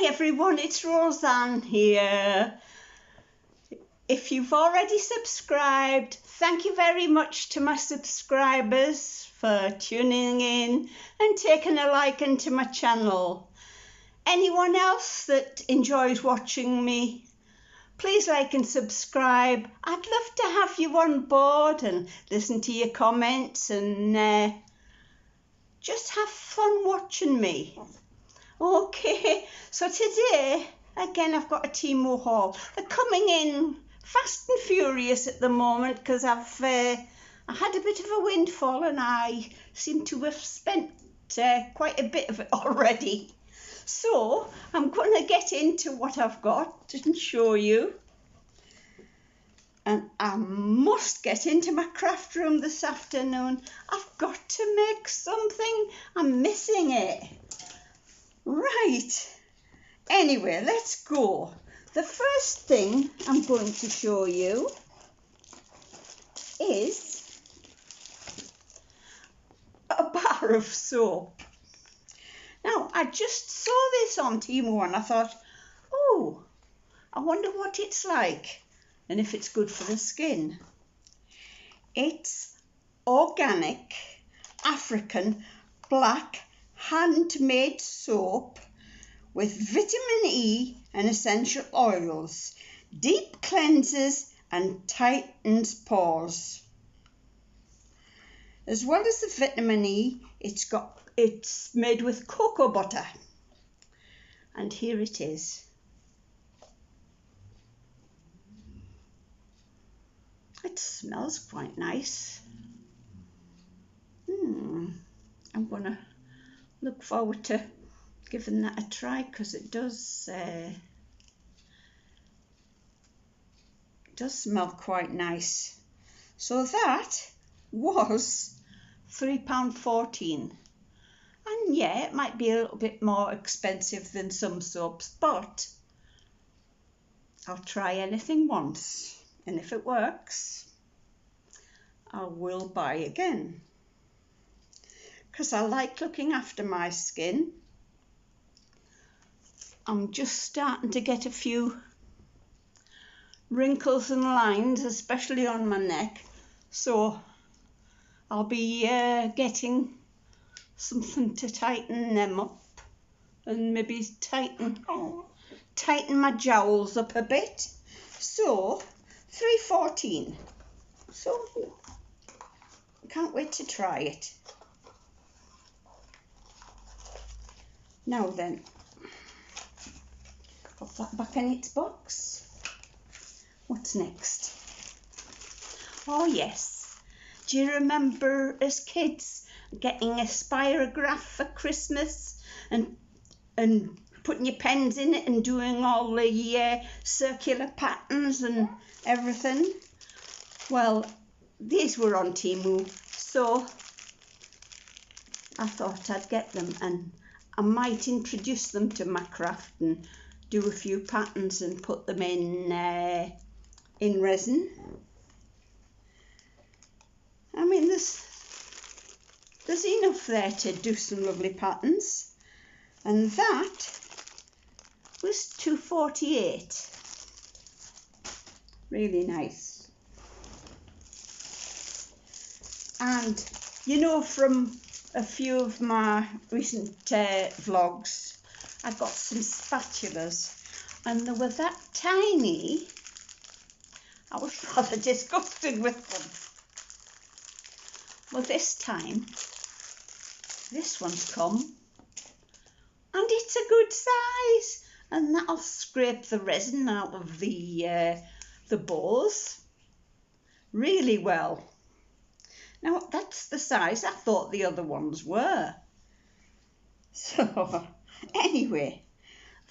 everyone, it's Roseanne here. If you've already subscribed, thank you very much to my subscribers for tuning in and taking a liking to my channel. Anyone else that enjoys watching me, please like and subscribe. I'd love to have you on board and listen to your comments and just have fun watching me. Okay, so today, again, I've got a Temu haul. They're coming in fast and furious at the moment because I had a bit of a windfall and I seem to have spent quite a bit of it already. So I'm going to get into what I've got and show you. And I must get into my craft room this afternoon. I've got to make something. I'm missing it. Right. Anyway, let's go. The first thing I'm going to show you is a bar of soap. Now, I just saw this on Temu and I thought, oh, I wonder what it's like and if it's good for the skin. It's organic, African, black, handmade soap with vitamin E and essential oils, deep cleanses and tightens pores. As well as the vitamin E, it's made with cocoa butter. And here it is. It smells quite nice. I'm gonna look forward to giving that a try because it does smell quite nice. So that was £3.14, and yeah, it might be a little bit more expensive than some soaps, but I'll try anything once, and if it works I will buy again because I like looking after my skin. I'm just starting to get a few wrinkles and lines, especially on my neck, so I'll be getting something to tighten them up and maybe tighten my jowls up a bit. So £3.14. So I can't wait to try it. Now then, put that back in its box. What's next? Oh yes, do you remember as kids getting a spirograph for Christmas and putting your pens in it and doing all the circular patterns and everything? Well, these were on Temu, so I thought I'd get them and I might introduce them to my craft and do a few patterns and put them in resin. I mean, there's enough there to do some lovely patterns, and that was £2.48. Really nice. And you know, from a few of my recent vlogs, I got some spatulas and they were that tiny, I was rather disgusted with them. Well, this time, this one's come and it's a good size, and that'll scrape the resin out of the bowls really well. Now, that's the size I thought the other ones were. So, anyway,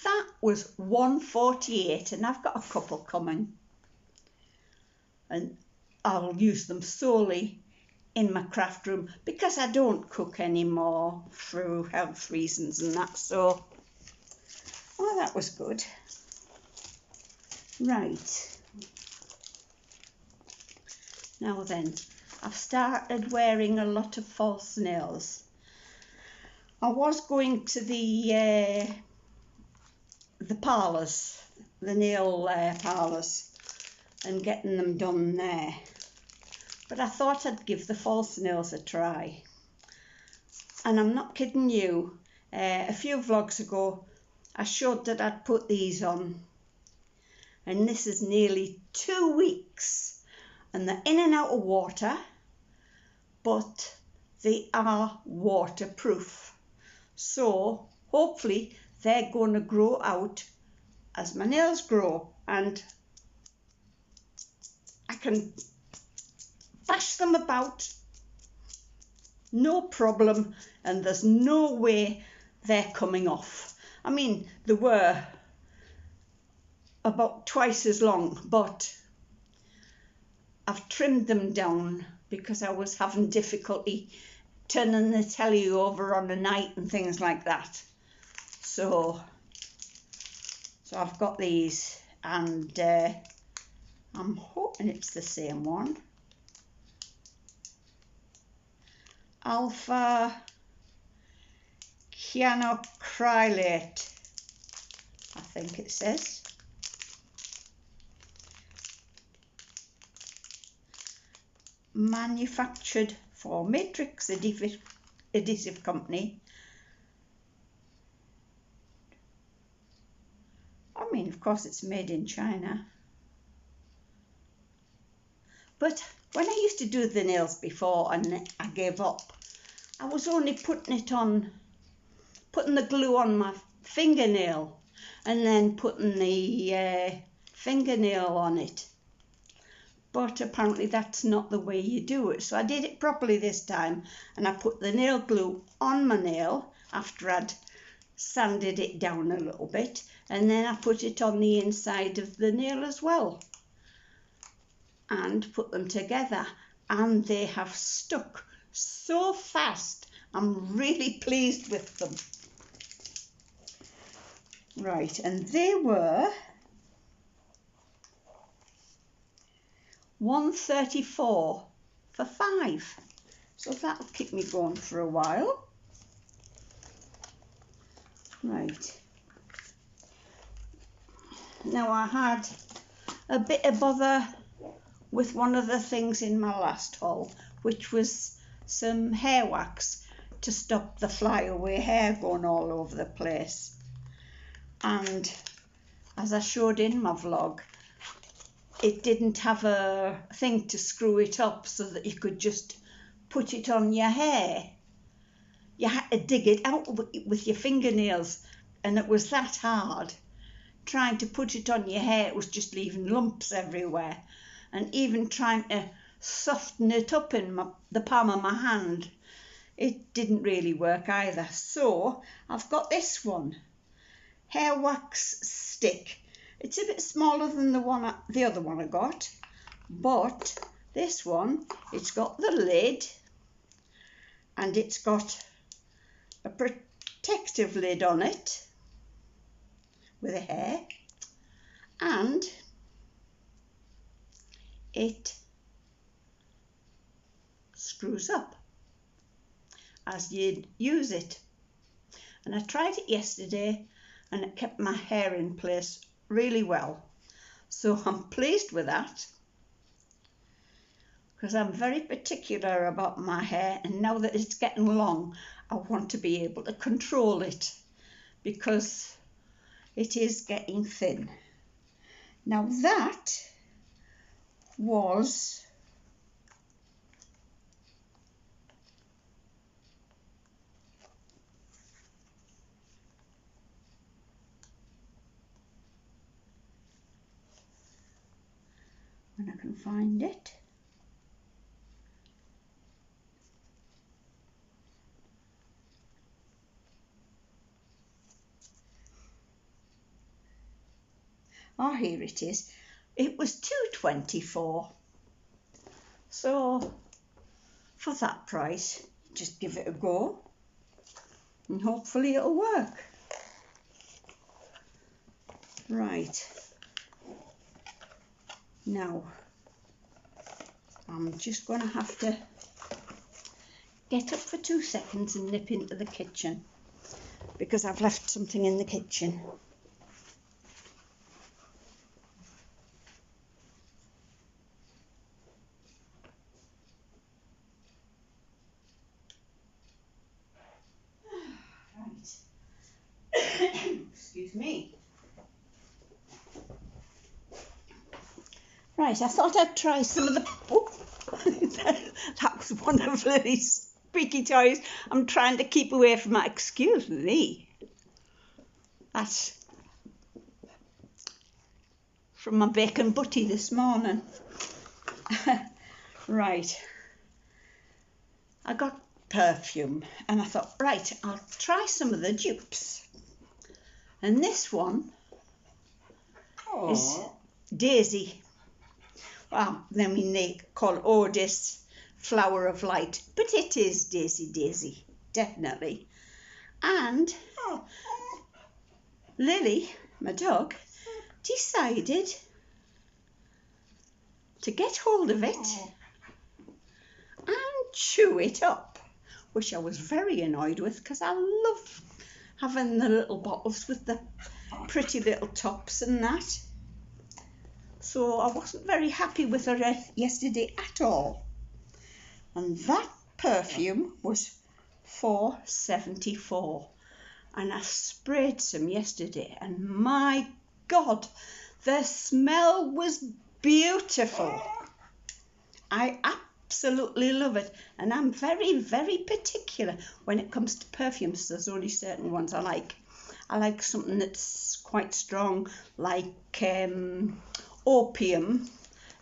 that was £1.48 and I've got a couple coming. And I'll use them solely in my craft room because I don't cook anymore through health reasons and that. So, well, that was good. Right. Now then, I've started wearing a lot of false nails. I was going to the the parlours, the nail parlours, and getting them done there. But I thought I'd give the false nails a try. And I'm not kidding you, a few vlogs ago I showed that I'd put these on, and this is nearly 2 weeks, and they're in and out of water, but they are waterproof. So hopefully they're going to grow out as my nails grow, and I can bash them about, no problem, and there's no way they're coming off. I mean, they were about twice as long, but I've trimmed them down because I was having difficulty turning the telly over on a night and things like that. So I've got these, and I'm hoping it's the same one. Alpha cyanocrylate, I think it says. Manufactured for Matrix Adhesive Company. I mean, of course it's made in China. But when I used to do the nails before and I gave up, I was only putting the glue on my fingernail and then putting the fingernail on it. But apparently that's not the way you do it. So I did it properly this time, and I put the nail glue on my nail after I'd sanded it down a little bit, and then I put it on the inside of the nail as well and put them together, and they have stuck so fast. I'm really pleased with them. Right, and they were $1.34 for 5, so that'll keep me going for a while. Right, now I had a bit of bother with one of the things in my last haul, which was some hair wax to stop the flyaway hair going all over the place. And as I showed in my vlog, it didn't have a thing to screw it up so that you could just put it on your hair. You had to dig it out with your fingernails, and it was that hard. Trying to put it on your hair, it was just leaving lumps everywhere. And even trying to soften it up in the palm of my hand, it didn't really work either. So I've got this one, hair wax stick. It's a bit smaller than the other one I got, but this one, it's got the lid, and it's got a protective lid on it with a hair, and it screws up as you use it. And I tried it yesterday, and it kept my hair in place really well. So I'm pleased with that, because I'm very particular about my hair, and now that it's getting long, I want to be able to control it because it is getting thin. Now that was when I can find it. Oh, here it is. It was $2.24. So for that price, just give it a go and hopefully it'll work. Right. Now, I'm just going to have to get up for 2 seconds and nip into the kitchen because I've left something in the kitchen. Right, I thought I'd try some of the... Oh, that was one of Lily's squeaky toys. I'm trying to keep away from that. Excuse me. That's from my bacon butty this morning. Right. I got perfume and I thought, right, I'll try some of the dupes. And this one is Daisy. Well, then we call Odis Flower of Light, but it is Daisy, definitely. And Lily, my dog, decided to get hold of it and chew it up, which I was very annoyed with because I love having the little bottles with the pretty little tops and that. So I wasn't very happy with her yesterday at all. And that perfume was £4.74. And I sprayed some yesterday and my God, the smell was beautiful. I absolutely love it. And I'm very, very particular when it comes to perfumes. There's only certain ones I like. I like something that's quite strong, like Opium.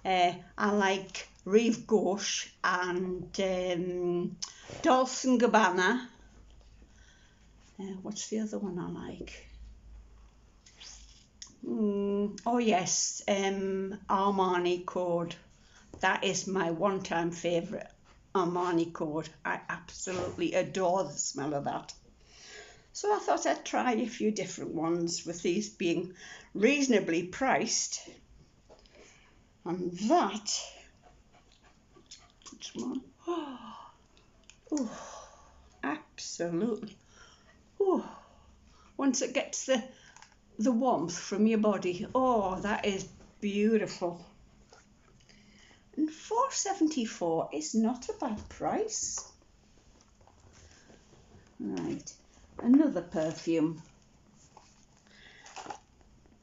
I like Rive Gauche and Dolce & Gabbana. What's the other one I like? Oh yes, Armani Code. That is my one-time favourite, Armani Code. I absolutely adore the smell of that. So I thought I'd try a few different ones, with these being reasonably priced. And that, which one? Oh, absolutely. Oh, once it gets the warmth from your body, oh, that is beautiful. And £4.74 is not a bad price. Right, another perfume.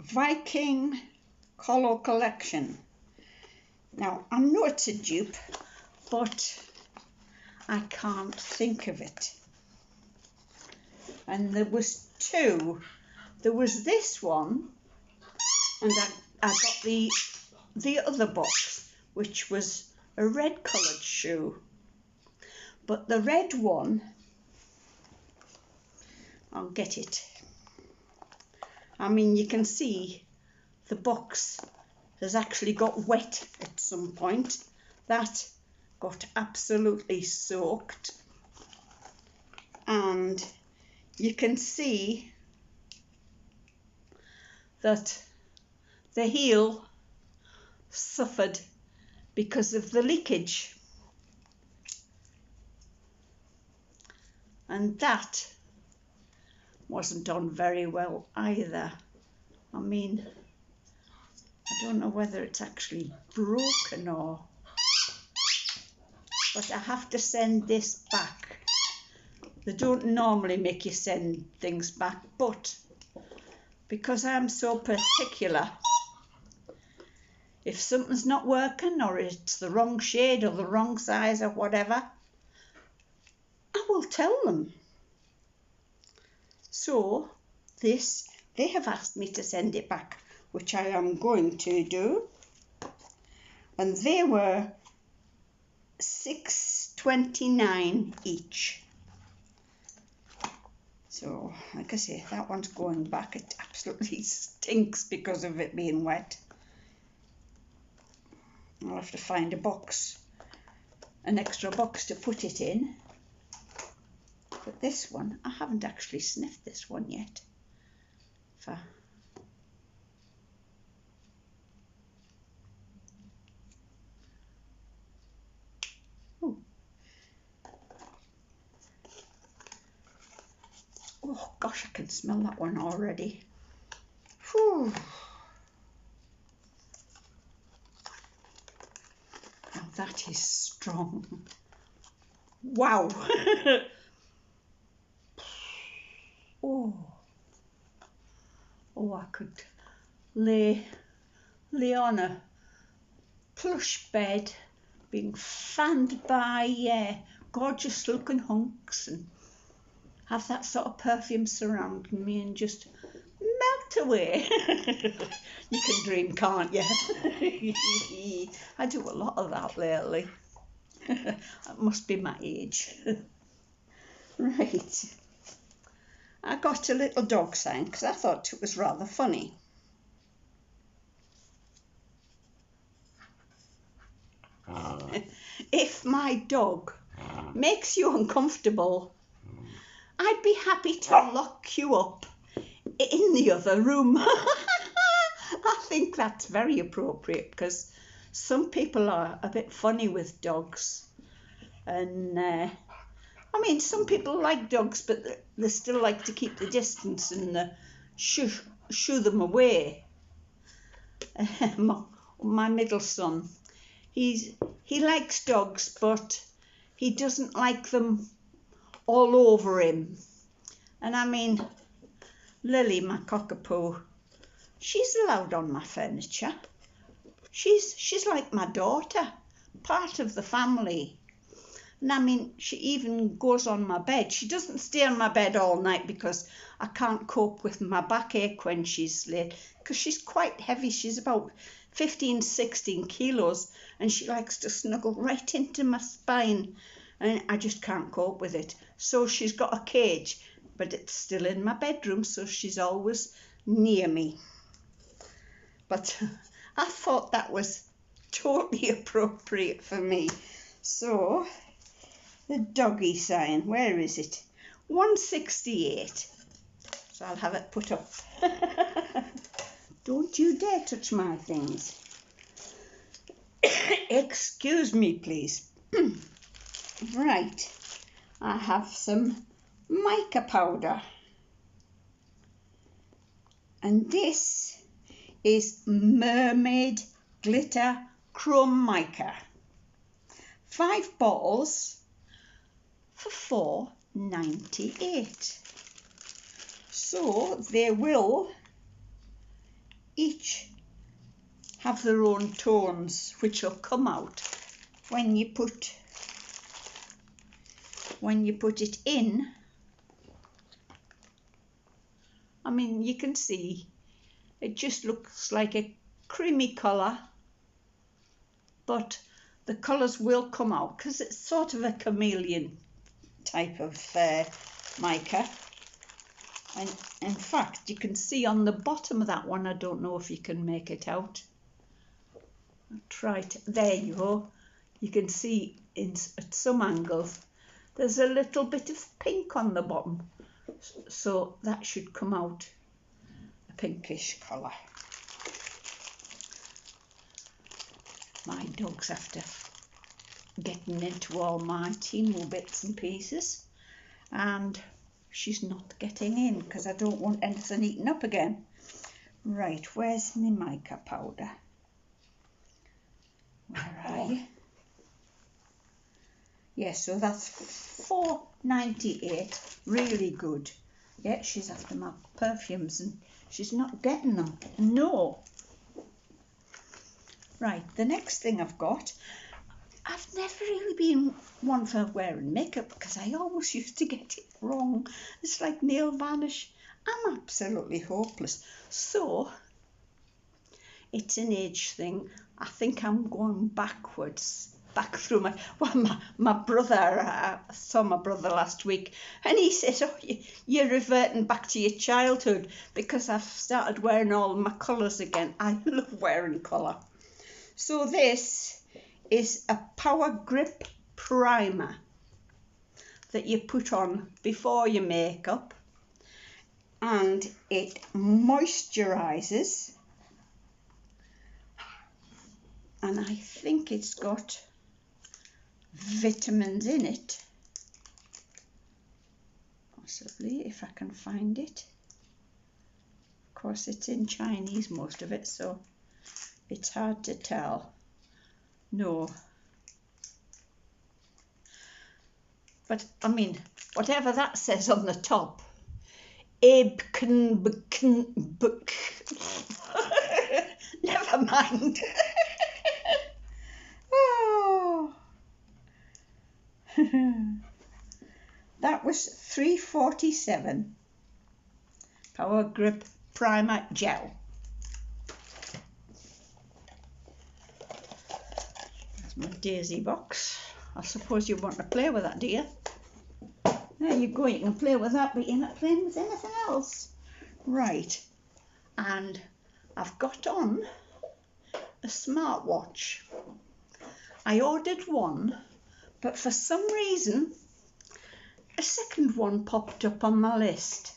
Viking Color Collection. Now, I know it's a dupe, but I can't think of it. And there was two. There was this one, and I got the other box, which was a red coloured shoe. But the red one, I'll get it. I mean, you can see the box has actually got wet at some point. That got absolutely soaked. And you can see that the heel suffered because of the leakage. And that wasn't done very well either. I mean, I don't know whether it's actually broken or... But I have to send this back. They don't normally make you send things back, but because I'm so particular, if something's not working or it's the wrong shade or the wrong size or whatever, I will tell them. So they have asked me to send it back, which I am going to do. And they were £6.29 each. So, like I say, that one's going back. It absolutely stinks because of it being wet. I'll have to find a box, an extra box to put it in. But this one, I haven't actually sniffed this one yet. Ooh. Oh gosh, I can smell that one already. Whew. Now that is strong. Wow. Oh, I could lay on a plush bed, being fanned by gorgeous looking hunks, and have that sort of perfume surrounding me and just melt away. You can dream, can't you? I do a lot of that lately. That must be my age. Right. I got a little dog sign because I thought it was rather funny. If my dog makes you uncomfortable, I'd be happy to lock you up in the other room. I think that's very appropriate because some people are a bit funny with dogs. And I mean, some people like dogs, but they still like to keep the distance and shoo them away. My middle son, he likes dogs, but he doesn't like them all over him. And I mean, Lily, my cockapoo, she's allowed on my furniture. She's like my daughter, part of the family. And I mean, she even goes on my bed. She doesn't stay on my bed all night because I can't cope with my backache when she's late, because she's quite heavy. She's about 15, 16 kilos, and she likes to snuggle right into my spine, and I just can't cope with it. So she's got a cage, but it's still in my bedroom, so she's always near me. But I thought that was totally appropriate for me. So the doggy sign, where is it? 168. So I'll have it put up. Don't you dare touch my things. Excuse me, please. Right, I have some mica powder. And this is Mermaid Glitter Chrome Mica. 5 bottles for $4.98. So they will each have their own tones, which will come out when you put it in. I mean, you can see it just looks like a creamy colour, but the colours will come out because it's sort of a chameleon type of mica. And in fact, you can see on the bottom of that one, I don't know if you can make it out. I'll try to, there you go. You can see at some angles, there's a little bit of pink on the bottom. So that should come out a pinkish colour. My dog's after getting into all my temu bits and pieces, and she's not getting in because I don't want anything eaten up again. Right, where's my mica powder? Where are you? Yes, so that's $4.98. Really good. Yeah, she's after my perfumes and she's not getting them. No. Right, the next thing I've got, I've never really been one for wearing makeup because I always used to get it wrong. It's like nail varnish. I'm absolutely hopeless. So it's an age thing. I think I'm going backwards, back through my brother. I saw my brother last week and he said, oh, you're reverting back to your childhood because I've started wearing all my colours again. I love wearing colour. So this is a Power Grip Primer that you put on before your makeup, and it moisturises, and I think it's got vitamins in it, possibly, if I can find it. Of course it's in Chinese, most of it, so it's hard to tell. No. But, I mean, whatever that says on the top, never mind. 347 Power Grip Primer Gel. That's my daisy box. I suppose you want to play with that, do you? There you go, you can play with that, but you're not playing with anything else. Right, and I've got on a smartwatch. I ordered one, but for some reason a second one popped up on my list.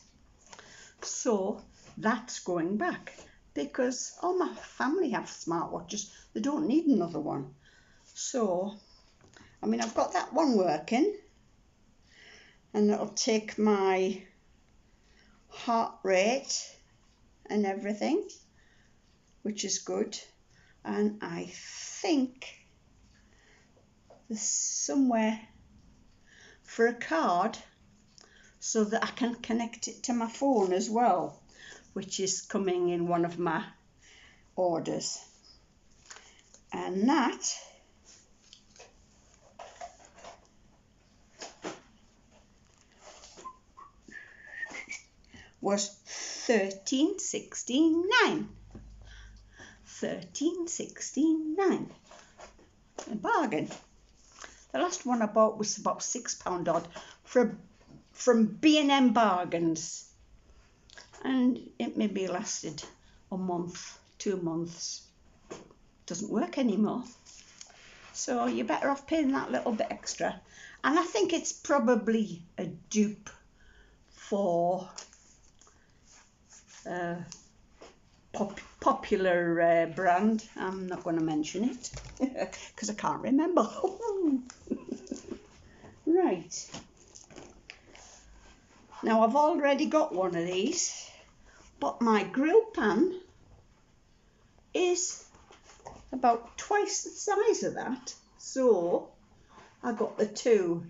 So that's going back because all my family have smartwatches. They don't need another one. So, I mean, I've got that one working and it'll take my heart rate and everything, which is good. And I think there's somewhere for a card so that I can connect it to my phone as well, which is coming in one of my orders. And that was $13.69. $13.69. A bargain. The last one I bought was about £6 odd from B&M Bargains, and it maybe lasted a month, 2 months. Doesn't work anymore, so you're better off paying that little bit extra. And I think it's probably a dupe for popular brand. I'm not going to mention it because I can't remember. Right, now I've already got one of these, but my grill pan is about twice the size of that, so I got the two,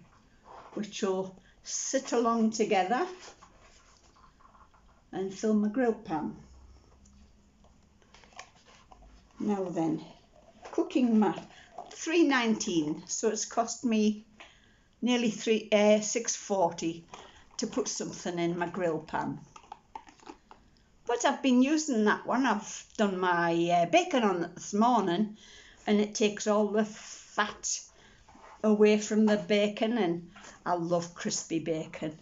which will sit along together and fill my grill pan. Now then, cooking mat, $3.19, so it's cost me nearly $6.40 to put something in my grill pan. But I've been using that one. I've done my bacon on it this morning, and it takes all the fat away from the bacon, and I love crispy bacon.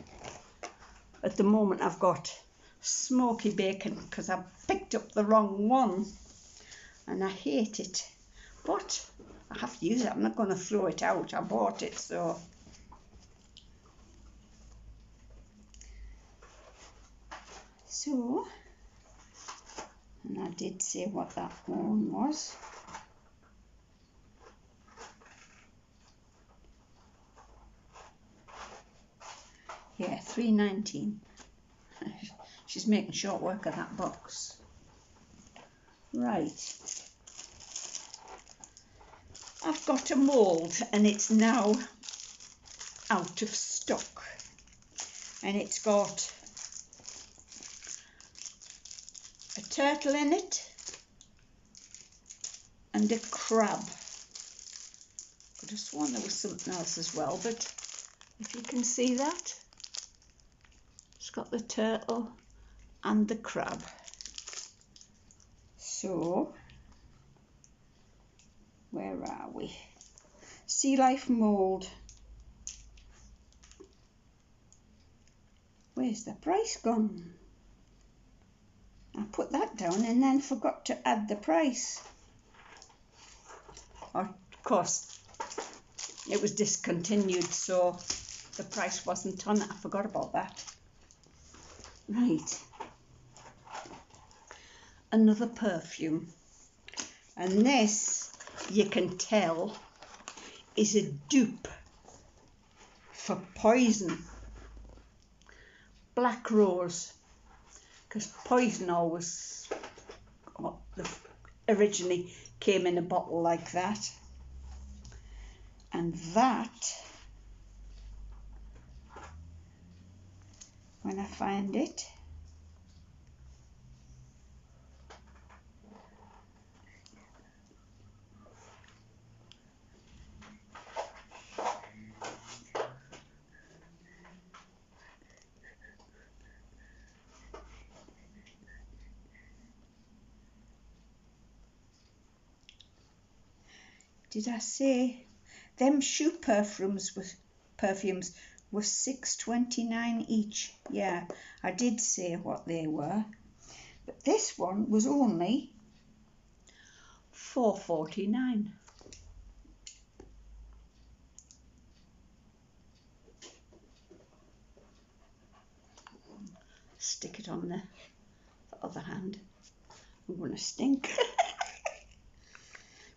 At the moment I've got smoky bacon because I picked up the wrong one and I hate it, but I have to use it. I'm not going to throw it out. I bought it, so and I did say what that one was. Yeah, $3.19. She's making short work of that box. Right. I've got a mould and it's now out of stock. And it's got a turtle in it and a crab. I just sworn there was something else as well, but if you can see that, it's got the turtle and the crab. So, where are we? Sea Life mould. Where's the price gone? I put that down and then forgot to add the price. Of course, it was discontinued, so the price wasn't on it. I forgot about that. Right. Another perfume. And this, you can tell, is a dupe for Poison. Black Rose. Because Poison always originally came in a bottle like that. And that, when I find it, Did I say them shoe perfumes were $6.29 each? Yeah, I did say what they were. But this one was only $4.49. Stick it on the other hand. I'm going to stink.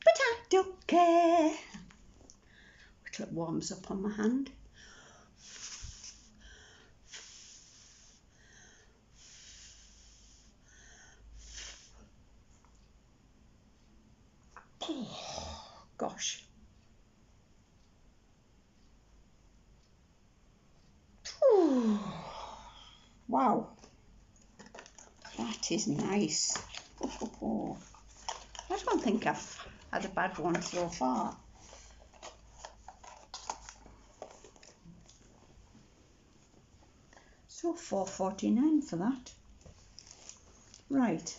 But I don't care. Wait till it warms up on my hand. Oh, gosh. Ooh. Wow. That is nice. Oh. I don't think I've had a bad one so far. So $4.49 for that. Right.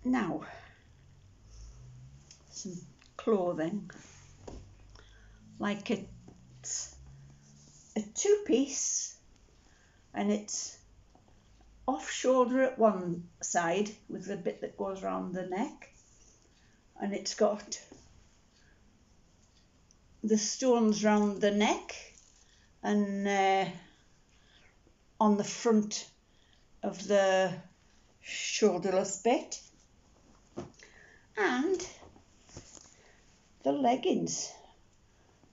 Now, some clothing. Like it's a two-piece and it's off shoulder at one side with the bit that goes around the neck, and it's got the stones round the neck and on the front of the shoulderless bit, and the leggings.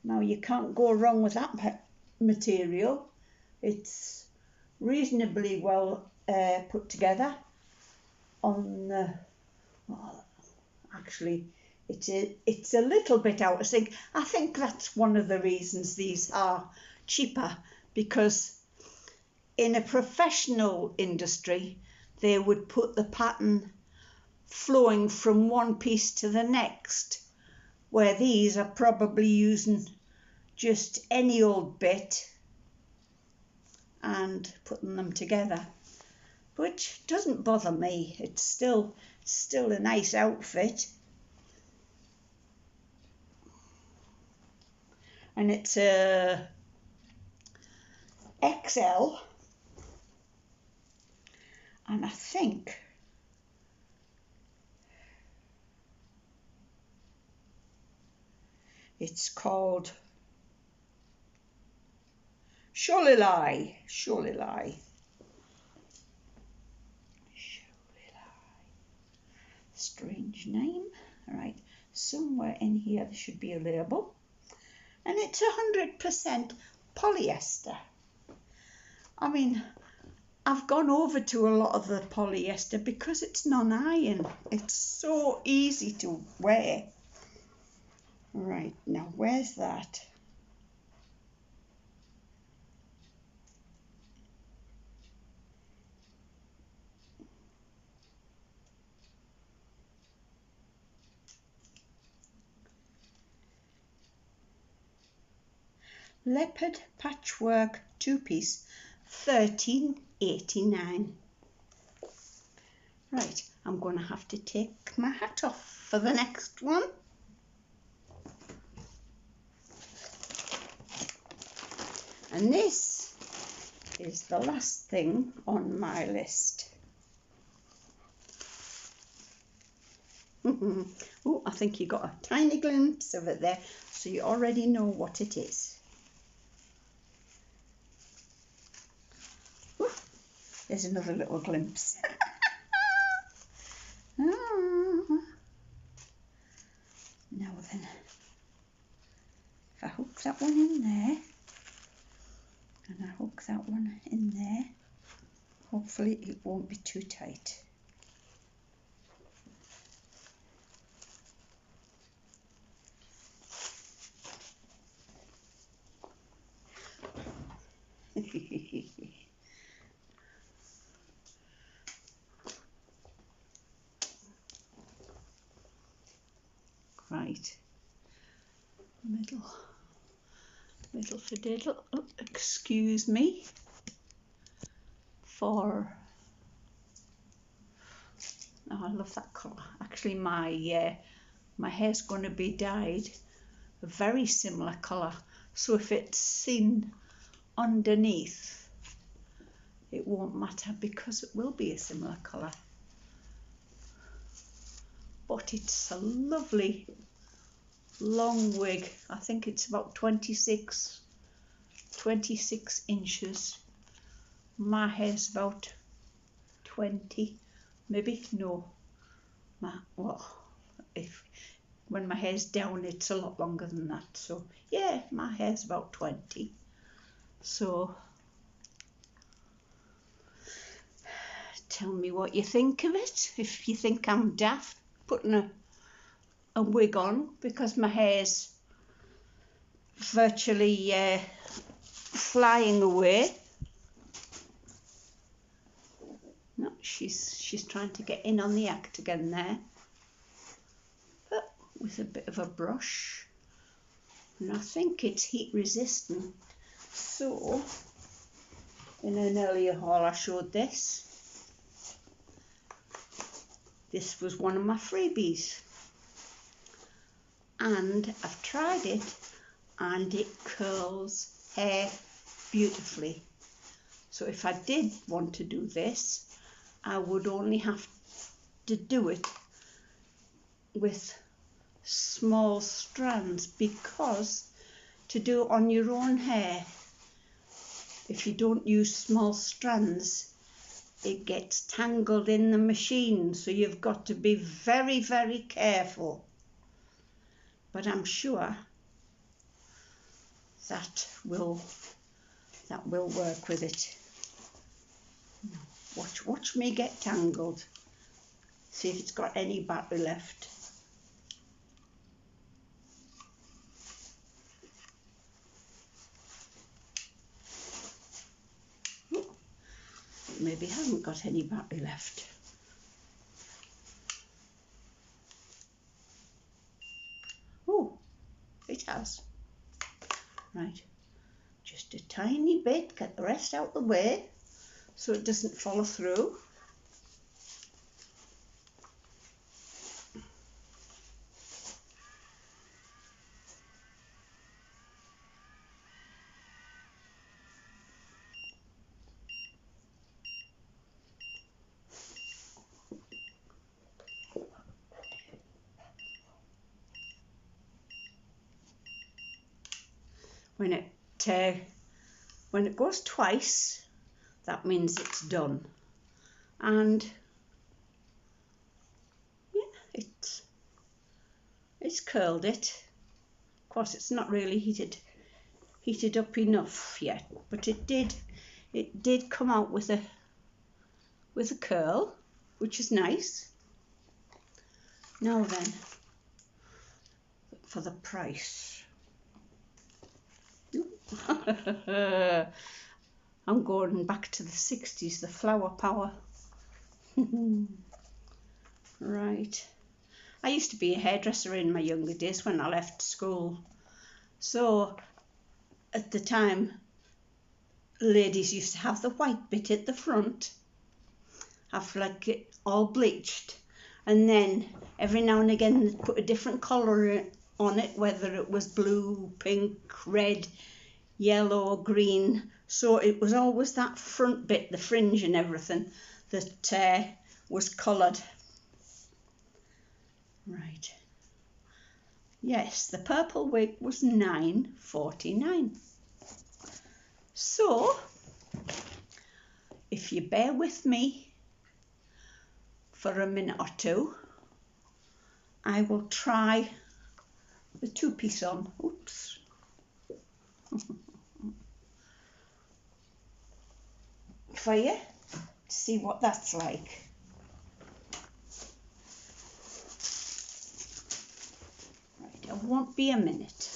Now you can't go wrong with that material. It's reasonably well put together on the, well, actually it's a little bit out of sync. I think that's one of the reasons these are cheaper, because in a professional industry they would put the pattern flowing from one piece to the next, where these are probably using just any old bit and putting them together, which doesn't bother me. It's still a nice outfit, and it's a XL, and I think it's called Sholilai. Strange name. All right, somewhere in here there should be a label, and it's 100% polyester. I mean, I've gone over to a lot of the polyester because it's non-iron. It's so easy to wear. Right, now where's that? Leopard patchwork two-piece, $13.89. Right, I'm going to have to take my hat off for the next one. And this is the last thing on my list. Oh, I think you got a tiny glimpse of it there, so you already know what it is. Ooh, there's another little glimpse. Now then, if I hook that one in there, and I hook that one in there, hopefully it won't be too tight. Right, middle for diddle. Oh, excuse me for, oh, I love that colour. Actually my my hair's going to be dyed a very similar colour, so if it's seen underneath it won't matter because it will be a similar colour. But it's a lovely long wig. I think it's about 26 inches. My hair's about 20, maybe, no, when my hair's down it's a lot longer than that, so yeah, my hair's about 20. So tell me what you think of it. If you think I'm daft putting a wig on because my hair's virtually flying away. No, she's trying to get in on the act again there, but with a bit of a brush, and I think it's heat resistant. So in an earlier haul I showed this. This was one of my freebies, and I've tried it and it curls hair beautifully. So if I did want to do this, I would only have to do it with small strands, because to do it on your own hair, if you don't use small strands, it gets tangled in the machine, so you've got to be very, very careful. But I'm sure that will work with it. Watch me get tangled. See if it's got any battery left. Maybe it hasn't got any battery left. Oh, it has. Right, just a tiny bit, get the rest out the way so it doesn't follow through. When it goes twice, that means it's done. And yeah, it's curled it. Of course, it's not really heated up enough yet, but it did come out with a curl, which is nice. Now then, for the price. I'm going back to the 60s, the flower power. Right. I used to be a hairdresser in my younger days when I left school. So at the time, ladies used to have the white bit at the front, have like it all bleached, and then every now and again they'd put a different colour on it, whether it was blue, pink, red, yellow, green. So it was always that front bit, the fringe and everything, that was coloured. Right. Yes, the purple wig was £9.49. So if you bear with me for a minute or two, I will try the two-piece on. Oops. For you, to see what that's like. Right, it won't be a minute.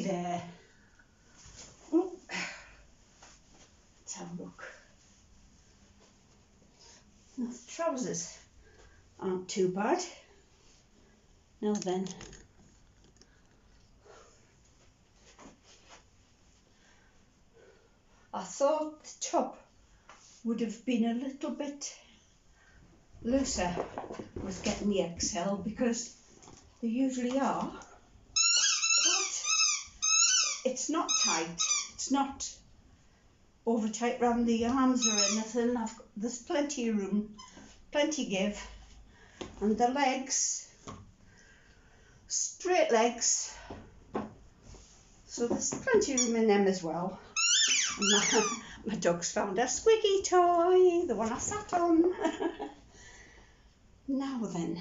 there. Oh, let's have a look. Now, the trousers aren't too bad. Now then, I thought the top would have been a little bit looser with getting the XL, because they usually are, but it's not tight, it's not over tight around the arms or anything. There's plenty of room, plenty give, and the legs, straight legs, so there's plenty of room in them as well. And my dog's found a squeaky toy, the one I sat on. Now then,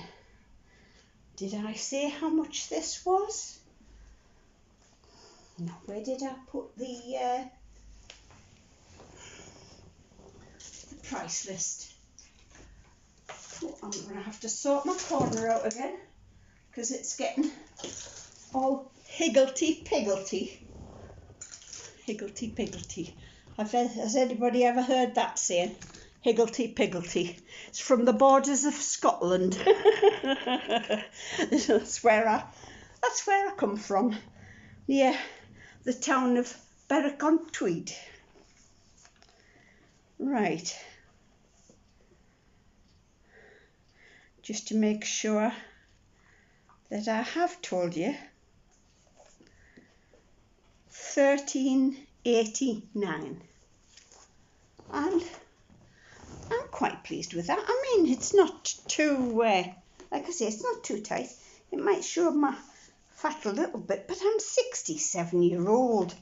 did I say how much this was? No, where did I put the price list? Oh, I'm going to have to sort my corner out again, because it's getting all higgledy-piggledy. Higgledy-piggledy. Has anybody ever heard that saying? Higgledy-piggledy. It's from the borders of Scotland. That's where I come from, near the town of Berwick-on-Tweed. Right. Just to make sure that I have told you, £13.89, and I'm quite pleased with that. I mean, it's not too, like I say, it's not too tight. It might show my fat a little bit, but I'm 67-year-old.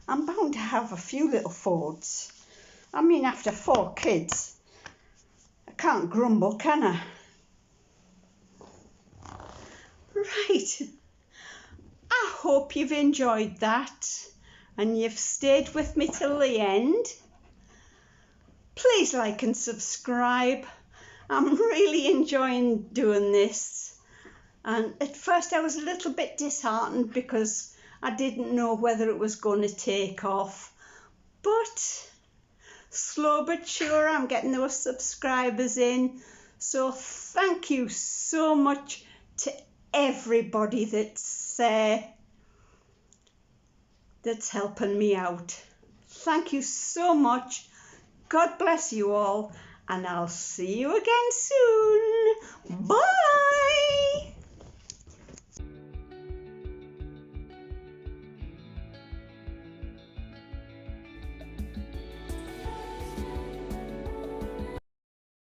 I'm bound to have a few little faults. I mean, after 4 kids, I can't grumble, can I? Right. I hope you've enjoyed that and you've stayed with me till the end. Please like and subscribe. I'm really enjoying doing this. And at first I was a little bit disheartened because I didn't know whether it was going to take off. But slow but sure, I'm getting those subscribers in. So thank you so much to everybody that's helping me out. Thank you so much. God bless you all, and I'll see you again soon. Bye.